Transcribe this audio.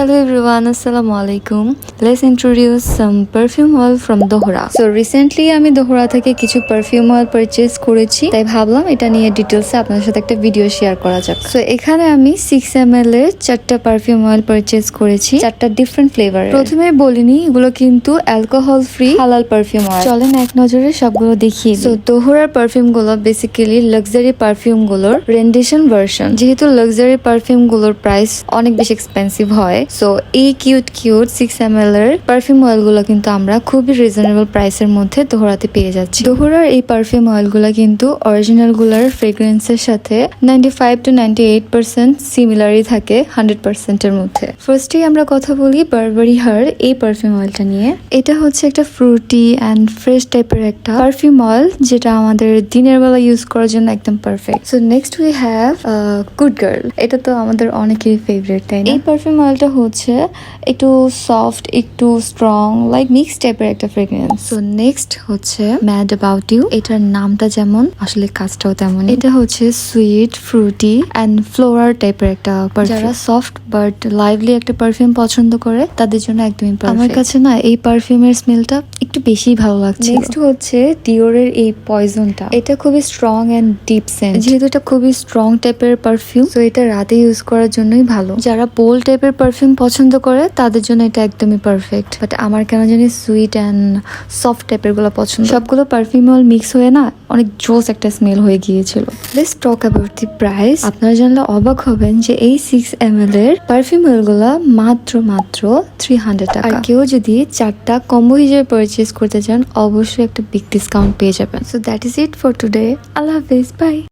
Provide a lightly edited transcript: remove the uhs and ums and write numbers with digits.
Hello everyone, Assalamu alaikum. Let's introduce some perfume oil from Dohra. So recently আমি দোহরা থেকে কিছু perfume oil purchase করেছি, তাই ভাবলাম এটা নিয়ে ডিটেইলসে আপনাদের সাথে একটা ভিডিও শেয়ার করা যাক। সো এখানে আমি 6 ml এর 4টা পারফিউম অয়েল পারচেজ করেছি, 4টা ডিফারেন্ট ফ্লেভার। প্রথমে বলিনি এগুলো কিন্তু অ্যালকোহল ফ্রি হালাল পারফিউম অয়েল। চলেন এক নজরে সবগুলো দেখিয়ে দিই। সো দোহরার পারফিউম গুলো বেসিক্যালি লাক্সারি পারফিউম গুলোর রেন্ডিশন ভার্সন। যেহেতু লাক্সারি পারফিউম গুলোর প্রাইস অনেক বেশি এক্সপেন্সিভ হয়, সো এই কিউট 6 ml এর পারফিউম অয়েল গুলো কিন্তু আমরা খুবই রিজনেবল প্রাইসের মধ্যে দোহরাতে পেয়ে যাচ্ছি। দোহরার এই পারফিউম অয়েল গুলো কিন্তু অরিজিনাল গুলার ফ্রেগ্রেন্সের সাথে 95 to 98% সিমিলারই থাকে 100% এর মধ্যে। ফার্স্টেই আমরা কথা বলি বারবারি হার এই পারফিউম অয়েলটা নিয়ে। এটা হচ্ছে একটা ফ্রুটি অ্যান্ড ফ্রেশ টাইপের একটা পারফিউম অয়েল, যেটা আমাদের দিনের বেলা ইউজ করার জন্য একদম perfect. So next we have good girl. এটা তো আমাদের অনেকেরই ফেভারিট, তাই না? এই পারফিউম অয়েলটা হচ্ছে একটু সফট, একটু স্ট্রং, লাইক মিক্স টাইপের একটা ফ্রেগ্রেন্স। সো নেক্সট হচ্ছে ম্যাড অ্যাবাউট ইউ। এটার নামটা যেমন আসলে কাজটাও তেমন। এটা হচ্ছে সুইট, ফ্রুটি অ্যান্ড ফ্লোরাল টাইপের একটা পারফিউম। যারা সফট বাট লাইভলি একটা পারফিউম পছন্দ করে তাদের জন্য একদমই পারফেক্ট। আমার কাছে না এই পারফিউমের স্মেলটা একটু বেশি ভালো লাগছে। নেক্সট হচ্ছে ডিওরের এই পয়জনটা। এটা খুবই স্ট্রং এন্ড ডিপ সেন্ট। যেহেতু এটা খুবই স্ট্রং টাইপের পারফিউম, তো এটা রাতে ইউজ করার জন্যই ভালো। যারা বোল্ড টাইপের পারফিউম পছন্দ করে তাদের জন্য এটা একদমই পারফেক্ট। বাট আমার কেন জানি সুইট এন্ড সফট টাইপের গুলো পছন্দ। সবগুলো পারফিউম অয়েল মিক্স হয়ে না অনেক জোস একটা স্মেল হয়ে গিয়েছিল। Let's talk about the price. আপনারা জানলে অবাক হবেন যে এই 6 ml এর পারফিউম অয়েল গুলা মাত্র 300 টাকা। আর কেউ যদি 4টা কম্বো হিসেবে পারচেজ করতে চান অবশ্যই একটা বিগ ডিসকাউন্ট পেয়ে যাবেন। So that is it for today. আল্লাহ হাফেজ, বাই।